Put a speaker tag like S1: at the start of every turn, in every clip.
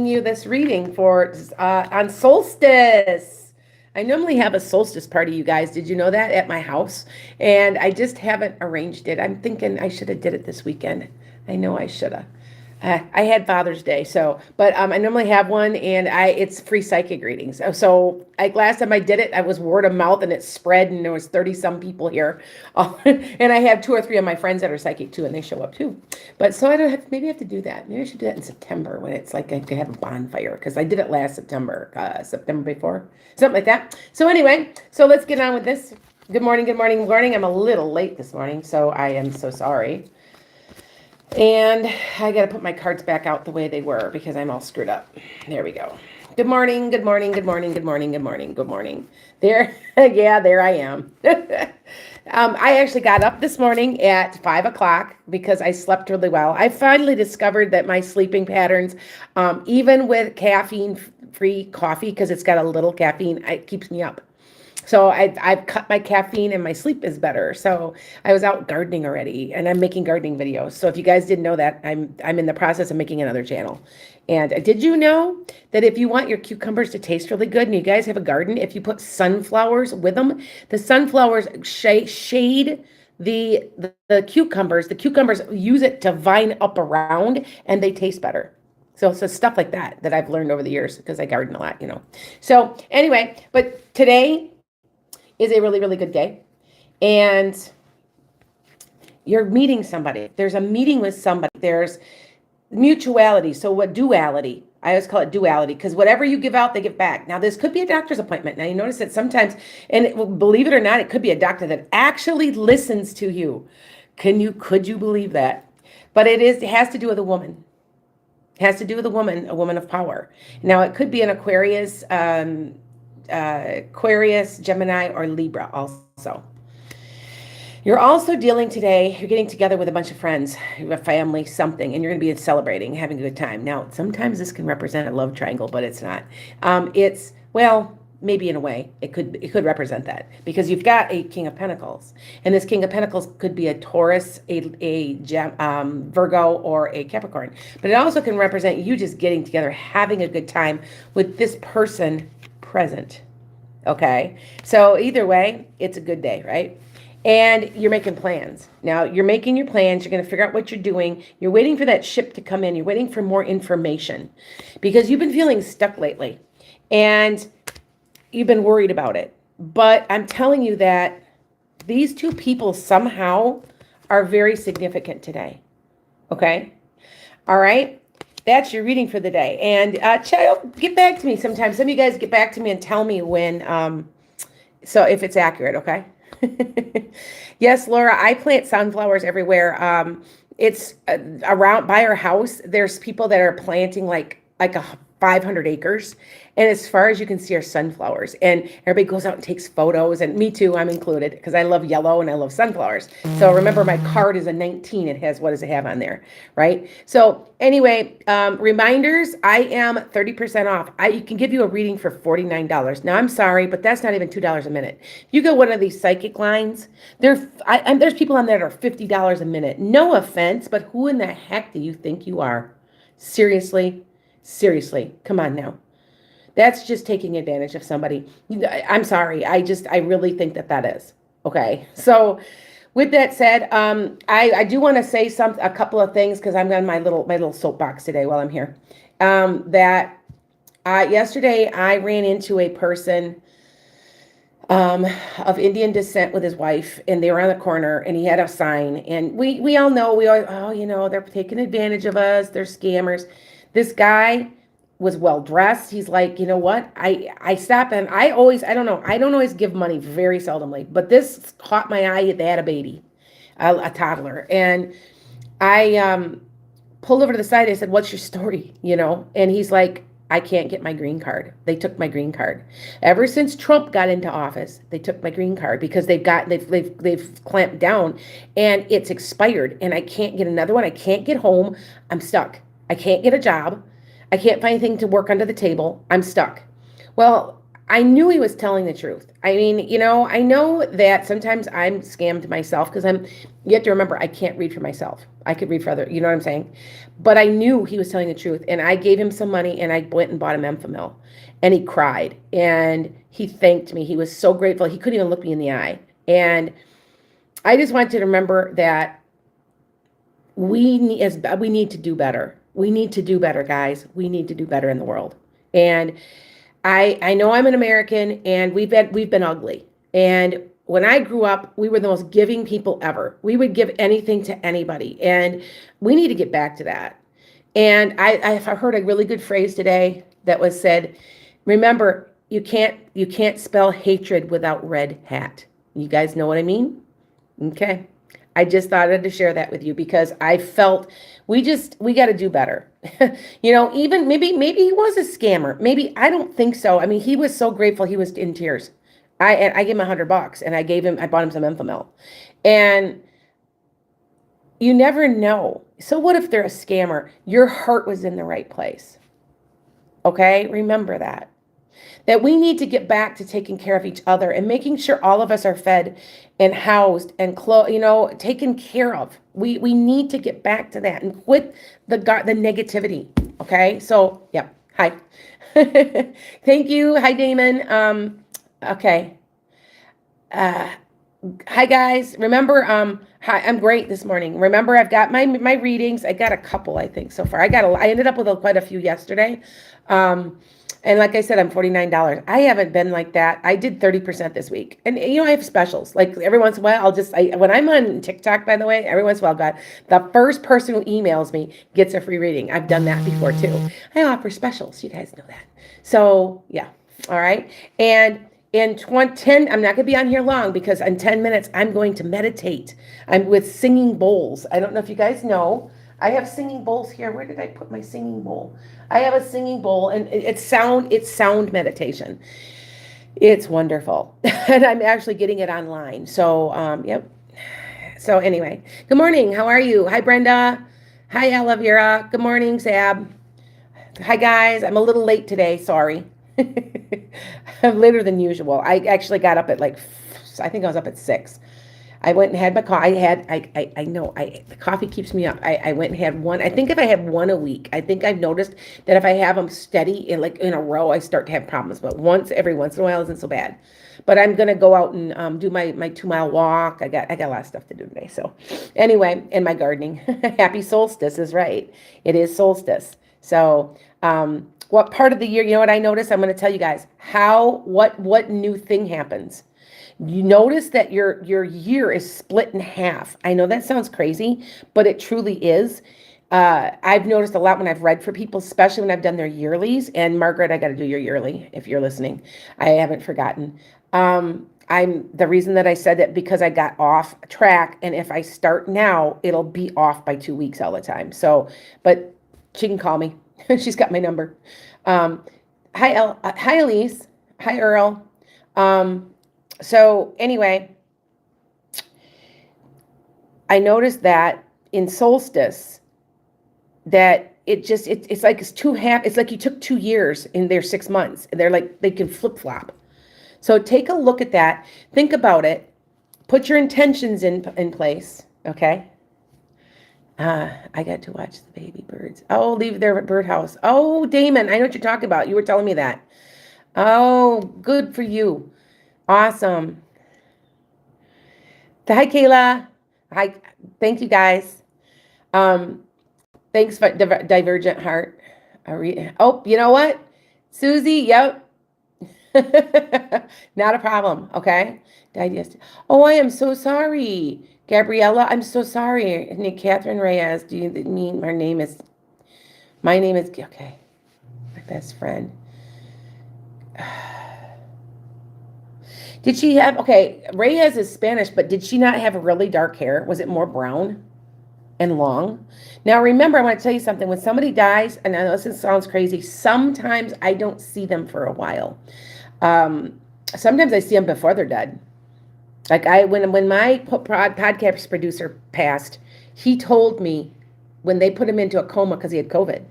S1: you this reading for on solstice. I normally have a solstice party, you guys. Did you know that, at my house? And I just haven't arranged it. I'm thinking I should have did it this weekend. I know I should have. I had Father's Day, but I normally have one, and it's free psychic readings. So last time I did it, I was word of mouth, and it spread, and there was 30 some people here, and I have 2 or 3 of my friends that are psychic too, and they show up too. But so I don't have. Maybe I have to do that. Maybe I should do that in September when it's like I could have a bonfire, because I did it last September, September before, something like that. So anyway, so let's get on with this. Good morning, good morning, good morning. I'm a little late this morning, so I am so sorry. And I got to put my cards back out the way they were because I'm all screwed up. There we go. Good morning, good morning, good morning, good morning, good morning, good morning. There, yeah, there I am. I actually got up this morning at 5 o'clock because I slept really well. I finally discovered that my sleeping patterns, even with caffeine-free coffee, because it's got a little caffeine, it keeps me up. So I've cut my caffeine and my sleep is better. So I was out gardening already, and I'm making gardening videos. So if you guys didn't know that, I'm in the process of making another channel. And did you know that if you want your cucumbers to taste really good, and you guys have a garden, if you put sunflowers with them, the sunflowers shade the cucumbers. The cucumbers use it to vine up around, and they taste better. So stuff like that I've learned over the years because I garden a lot, So anyway, but today is a really, really good day. And you're meeting somebody. There's a meeting with somebody. There's mutuality. So what duality? I always call it duality, because whatever you give out, they give back. Now, this could be a doctor's appointment. Now, you notice that sometimes, and believe it or not, it could be a doctor that actually listens to you. Could you believe that? But it has to do with a woman. It has to do with a woman of power. Now, it could be an Aquarius, Gemini, or Libra also. You're also dealing today, you're getting together with a bunch of friends, a family, something, and you're going to be celebrating, having a good time. Now, sometimes this can represent a love triangle, but it's not. Maybe in a way, it could represent that, because you've got a King of Pentacles, and this King of Pentacles could be a Taurus, a Virgo, or a Capricorn. But it also can represent you just getting together, having a good time with this person present. Okay, so either way, it's a good day, right? And you're making plans. Now, you're making your plans. You're going to figure out what you're doing. You're waiting for that ship to come in. You're waiting for more information because you've been feeling stuck lately, and you've been worried about it. But I'm telling you that these 2 people somehow are very significant today. Okay? All right? That's your reading for the day. And child, get back to me sometime. Some of you guys get back to me and tell me when, so if it's accurate, okay? Yes, Laura, I plant sunflowers everywhere. It's around by our house. There's people that are planting like 500 acres. And as far as you can see are sunflowers. And everybody goes out and takes photos. And me too, I'm included, because I love yellow and I love sunflowers. So remember, my card is a 19. It has, what does it have on there, right? So anyway, reminders, I am 30% off. I can give you a reading for $49. Now, I'm sorry, but that's not even $2 a minute. You go one of these psychic lines, there's people on there that are $50 a minute. No offense, but who in the heck do you think you are? Seriously, come on now. That's just taking advantage of somebody. I'm sorry. I really think that is. Okay. So with that said, I do want to say a couple of things, because I'm on my little soapbox today while I'm here. Yesterday I ran into a person of Indian descent with his wife, and they were on the corner, and he had a sign, and we all know, they're taking advantage of us. They're scammers. This guy was well dressed. He's like, you know what? I stop, and I don't always give money, very seldomly, but this caught my eye. They had a baby, a toddler, and I pulled over to the side. I said, "What's your story?" And he's like, "I can't get my green card. They took my green card. Ever since Trump got into office, they took my green card because they've clamped down, and it's expired, and I can't get another one. I can't get home. I'm stuck. I can't get a job. I can't find anything to work under the table. I'm stuck." Well, I knew he was telling the truth. I mean, I know that sometimes I'm scammed myself because you have to remember, I can't read for myself. I could read for other, you know what I'm saying? But I knew he was telling the truth. And I gave him some money and I went and bought him Enfamil. And he cried and he thanked me. He was so grateful. He couldn't even look me in the eye. And I just want you to remember that we need to do better. We need to do better, guys. We need to do better in the world. And I know I'm an American and we've been ugly. And when I grew up, we were the most giving people ever. We would give anything to anybody. And we need to get back to that. And I heard a really good phrase today that was said, remember, you can't spell hatred without red hat. You guys know what I mean? Okay. I just thought I'd to share that with you because I felt we got to do better. Even maybe he was a scammer. Maybe, I don't think so. I mean, he was so grateful. He was in tears. I gave him $100 and I bought him some Enfamil. And you never know. So what if they're a scammer? Your heart was in the right place. Okay? Remember that we need to get back to taking care of each other and making sure all of us are fed and housed and taken care of. We need to get back to that and quit the negativity. Okay. So yeah. Hi. Thank you. Hi, Damon. Okay. Hi guys. Remember, hi, I'm great this morning. Remember, I've got my readings. I got a couple, I think, so far. I ended up with quite a few yesterday. And like I said, I'm $49. I haven't been like that. I did 30% this week. And I have specials. Like every once in a while, when I'm on TikTok, by the way, every once in a while, God, the first person who emails me gets a free reading. I've done that before too. I offer specials. You guys know that. So yeah. All right. And in 10, I'm not going to be on here long because in 10 minutes, I'm going to meditate. I'm with singing bowls. I don't know if you guys know. I have singing bowls here. Where did I put my singing bowl? I have a singing bowl and it's sound meditation. It's wonderful. And I'm actually getting it online. So, yep. So anyway, good morning. How are you? Hi, Brenda. Hi, Elavira. Good morning, Sab. Hi, guys. I'm a little late today. Sorry. I'm later than usual. I actually got up at I think I was up at 6. I went and had my coffee. I know the coffee keeps me up. I went and had one. I think if I have one a week, I think I've noticed that if I have them steady in a row, I start to have problems. But every once in a while isn't so bad. But I'm gonna go out and do my 2-mile walk. I got a lot of stuff to do today. So anyway, and my gardening. Happy solstice is right. It is solstice. So what part of the year? You know what I noticed? I'm going to tell you guys what new thing happens. You notice that your year is split in half. I know that sounds crazy, but it truly is. I've noticed a lot when I've read for people, especially when I've done their yearlies. And Margaret, I got to do your yearly if you're listening. I haven't forgotten. The reason that I said that because I got off track, and if I start now, it'll be off by 2 weeks all the time. So, but she can call me. She's got my number. Hi Elise. Hi Earl. So anyway, I noticed that in solstice that it's like it's like you took 2 years in their 6 months. They're like, they can flip flop. So take a look at that. Think about it. Put your intentions in place. Okay. I got to watch the baby birds. Oh, leave their birdhouse. Oh, Damon, I know what you're talking about. You were telling me that. Oh, good for you. Awesome. Hi, Kayla. Hi. Thank you, guys. Thanks for Divergent Heart. Oh, you know what? Susie, yep. Not a problem, okay? Oh, I am so sorry. Gabriella, I'm so sorry. And Catherine Reyes, do you mean my name is, okay, my best friend. Did she have, okay, Reyes is Spanish, but did she not have really dark hair? Was it more brown and long? Now, remember, I want to tell you something. When somebody dies, and I know this sounds crazy, sometimes I don't see them for a while. Sometimes I see them before they're dead. Like when my podcast producer passed, he told me when they put him into a coma because he had COVID,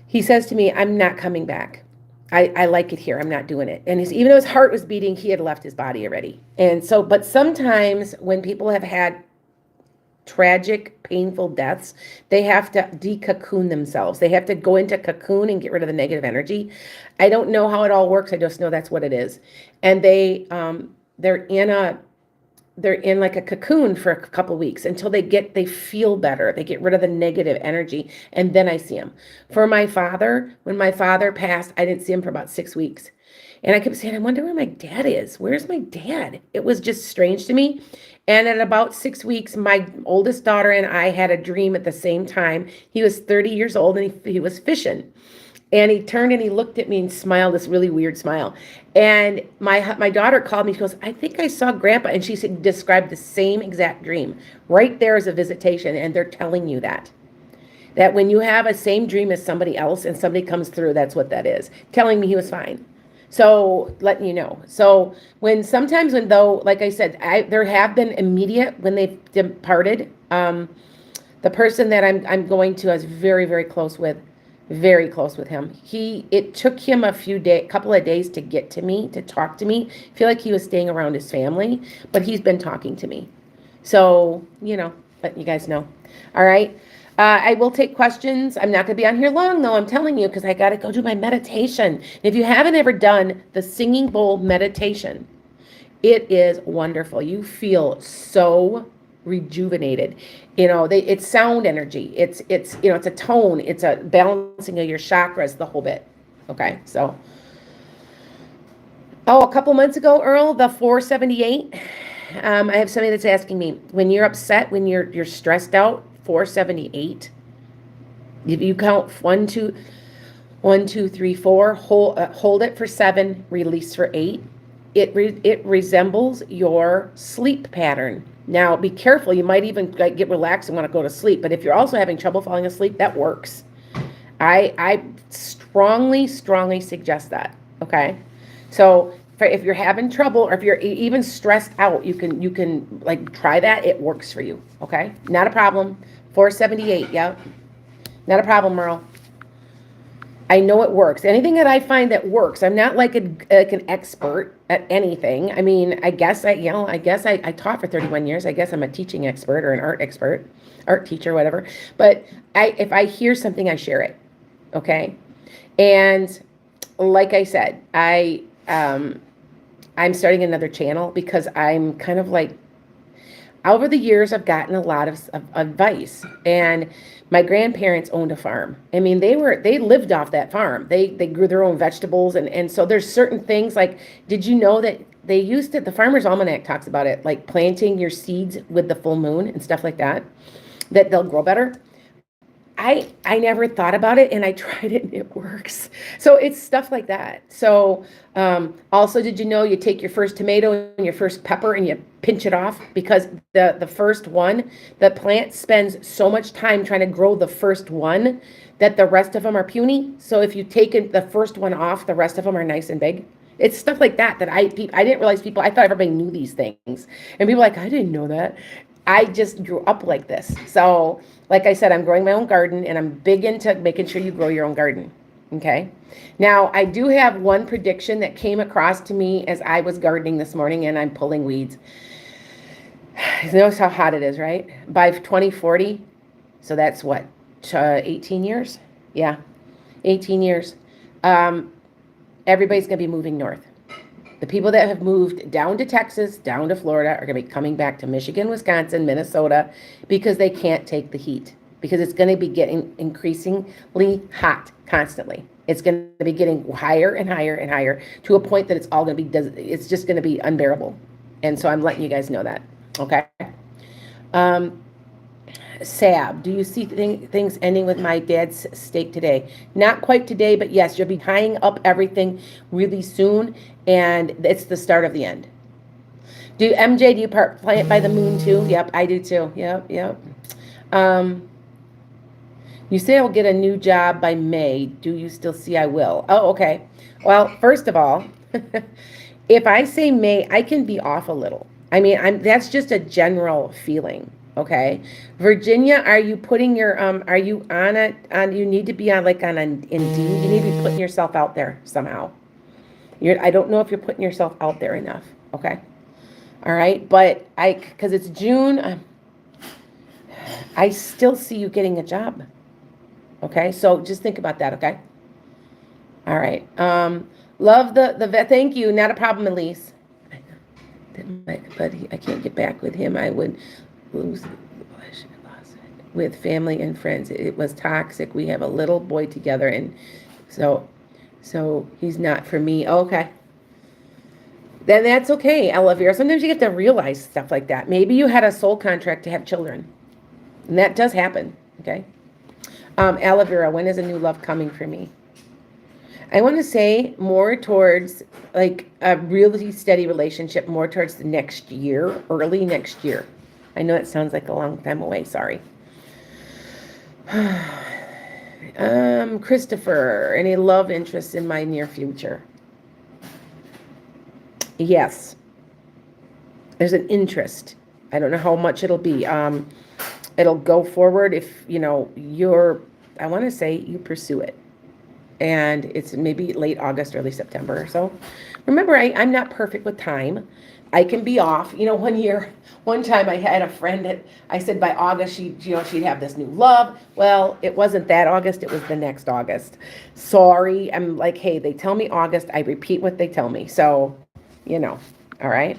S1: he says to me, I'm not coming back. I like it here. I'm not doing it. And even though his heart was beating, he had left his body already. And so, but sometimes when people have had tragic, painful deaths, they have to de-cocoon themselves. They have to go into cocoon and get rid of the negative energy. I don't know how it all works. I just know that's what it is. And they're in like a cocoon for a couple weeks until they feel better. They get rid of the negative energy, and then I see them. For my father, when my father passed, I didn't see him for about 6 weeks. And I kept saying, I wonder where my dad is. Where's my dad? It was just strange to me. And at about 6 weeks, my oldest daughter and I had a dream at the same time. He was 30 years old and he was fishing. And he turned and he looked at me and smiled, this really weird smile. And my daughter called me. She goes, I think I saw Grandpa. And she described the same exact dream. Right there is a visitation. And they're telling you that when you have a same dream as somebody else and somebody comes through, that's what that is. Telling me he was fine. So letting you know. So sometimes though, like I said, there have been immediate when they've departed. The person that I'm going to, I was very, very close with him. It took him a couple of days to get to me, to talk to me. I feel like he was staying around his family, but he's been talking to me. So, letting you guys know. All right. I will take questions. I'm not going to be on here long, though, I'm telling you, because I got to go do my meditation. If you haven't ever done the singing bowl meditation, it is wonderful. You feel so rejuvenated. It's sound energy. It's a tone. It's a balancing of your chakras, the whole bit. Okay, so. Oh, a couple months ago, Earl, the 478. I have somebody that's asking me, when you're upset, when you're stressed out, 478. If you count 1, 2, 3, 4, hold it for 7, release for 8. It resembles your sleep pattern. Now, be careful. You might even get relaxed and want to go to sleep. But if you're also having trouble falling asleep, that works. I strongly suggest that. Okay, so if you're having trouble or if you're even stressed out, you can like try that. It works for you. Okay, not a problem. 478. Yeah, not a problem, Merle. I know it works. Anything that I find that works. I'm not like an expert at anything. I mean, I guess I taught for 31 years. I guess I'm a teaching expert or an art teacher, whatever. But if I hear something, I share it. Okay, and like I said, I'm starting another channel because I'm kind of like, over the years, I've gotten a lot of advice, and my grandparents owned a farm. I mean, they lived off that farm. They grew their own vegetables, and so there's certain things like, did you know that they used it? The Farmer's Almanac talks about it, like planting your seeds with the full moon and stuff like that they'll grow better. I never thought about it, and I tried it and it works. So it's stuff like that. So also, did you know you take your first tomato and your first pepper and you pinch it off, because the first one, the plant spends so much time trying to grow the first one that the rest of them are puny. So if you take the first one off, the rest of them are nice and big. It's stuff like that I didn't realize I thought everybody knew these things. And people are like, I didn't know that. I just grew up like this. So like I said, I'm growing my own garden, and I'm big into making sure you grow your own garden. Okay. Now, I do have one prediction that came across to me as I was gardening this morning, and I'm pulling weeds. You notice how hot it is, right? By 2040, so that's what, 18 years? Yeah, 18 years. Everybody's going to be moving north. The people that have moved down to Texas, down to Florida, are going to be coming back to Michigan, Wisconsin, Minnesota, because they can't take the heat, because it's going to be getting increasingly hot constantly. It's going to be getting higher and higher and higher to a point that it's just going to be unbearable. And so I'm letting you guys know that. Okay. Sab, do you see things ending with my dad's stake today? Not quite today, but yes, you'll be tying up everything really soon, and it's the start of the end. MJ, do you play it by the moon too? Yep, I do too. Yep. You say I'll get a new job by May. Do you still see I will? Oh, okay. Well, first of all, if I say May, I can be off a little. I mean, that's just a general feeling. Okay. Virginia, are you putting your, are you on it, you need to be on like on an Indeed, you need to be putting yourself out there somehow. I don't know if you're putting yourself out there enough. Okay. All right. But because it's June, I still see you getting a job. Okay. So just think about that. Okay. All right. Love the vet. Thank you. Not a problem, Elise. But I can't get back with him. I would lose with family and friends. It was toxic. We have a little boy together, and so he's not for me. Okay. Then that's okay, aloe vera. Sometimes you have to realize stuff like that. Maybe you had a soul contract to have children, and that does happen. Okay. Aloe vera, when is a new love coming for me? I want to say more towards like a really steady relationship, more towards the next year, early next year. I know it sounds like a long time away. Sorry. Christopher, any love interests in my near future? Yes. There's an interest. I don't know how much it'll be. It'll go forward if, I want to say you pursue it. And it's maybe late August, early September or so. Remember, I'm not perfect with time. I can be off. One time I had a friend that I said by August she'd have this new love. Well, it wasn't that August, it was the next August. Sorry. I'm like, hey, they tell me August, I repeat what they tell me. So, all right.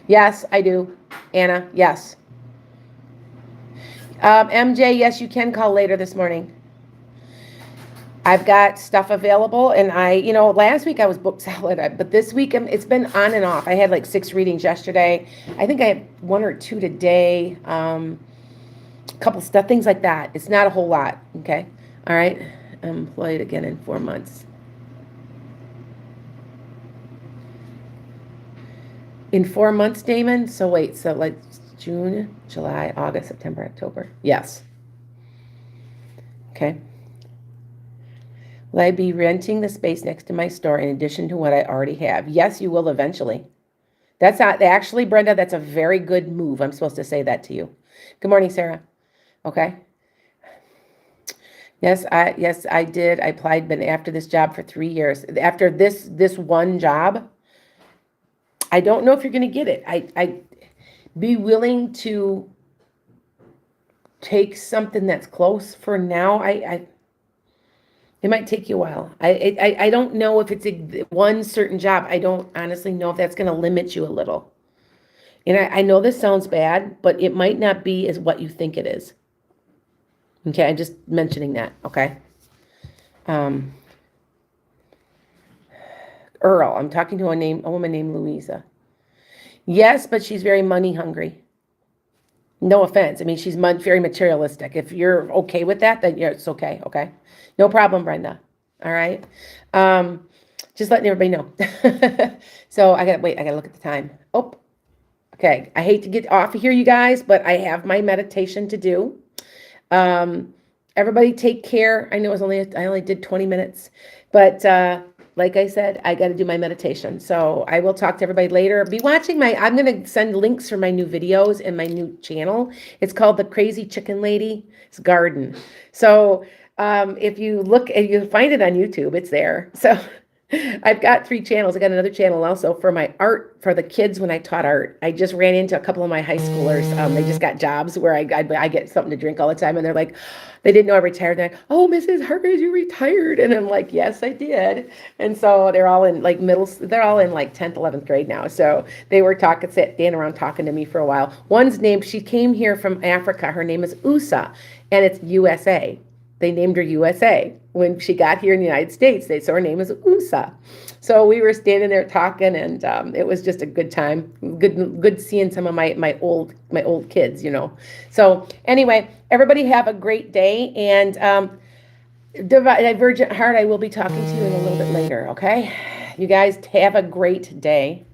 S1: Yes, I do. Anna, yes. MJ, yes, you can call later this morning. I've got stuff available, and last week I was booked solid, but this week it's been on and off. I had like 6 readings yesterday. I think I have 1 or 2 today. A couple stuff, things like that. It's not a whole lot. Okay. All right. I'm employed again in 4 months. In 4 months, Damon? So wait, so like June, July, August, September, October. Yes. Okay. Will I be renting the space next to my store in addition to what I already have? Yes, you will eventually. That's not actually, Brenda, that's a very good move. I'm supposed to say that to you. Good morning, Sarah. Okay. Yes, I did. I applied, been after this job for 3 years. After this one job, I don't know if you're going to get it. I be willing to take something that's close for now. It might take you a while. I don't know if it's one certain job. I don't honestly know if that's going to limit you a little. And I know this sounds bad, but it might not be as what you think it is. Okay, I'm just mentioning that. Okay. Earl, I'm talking to a woman named Louisa. Yes, but she's very money hungry. No offense. I mean, she's very materialistic. If you're okay with that, then it's okay. Okay. No problem, Brenda. All right. Just letting everybody know. So I gotta look at the time. Oh, okay. I hate to get off of here, you guys, but I have my meditation to do. Everybody take care. I know I only did 20 minutes, but, like I said, I got to do my meditation. So I will talk to everybody later. Be watching I'm going to send links for my new videos and my new channel. It's called The Crazy Chicken Lady's Garden. So if you you find it on YouTube, it's there. So I've got 3 channels. I got another channel also for my art, for the kids when I taught art. I just ran into a couple of my high schoolers. They just got jobs where I get something to drink all the time. And they're like, they didn't know I retired. They're like, oh, Mrs. Hargreaves, you retired. And I'm like, yes, I did. And so they're all in like they're all in like 10th, 11th grade now. So they were standing around talking to me for a while. One's name, she came here from Africa. Her name is Usa, and it's USA. They named her USA. When she got here in the United States, so her name is USA. So we were standing there talking, and it was just a good time. Good seeing some of my old kids, So anyway, everybody have a great day, and Divergent Heart, I will be talking to you in a little bit later, okay? You guys have a great day.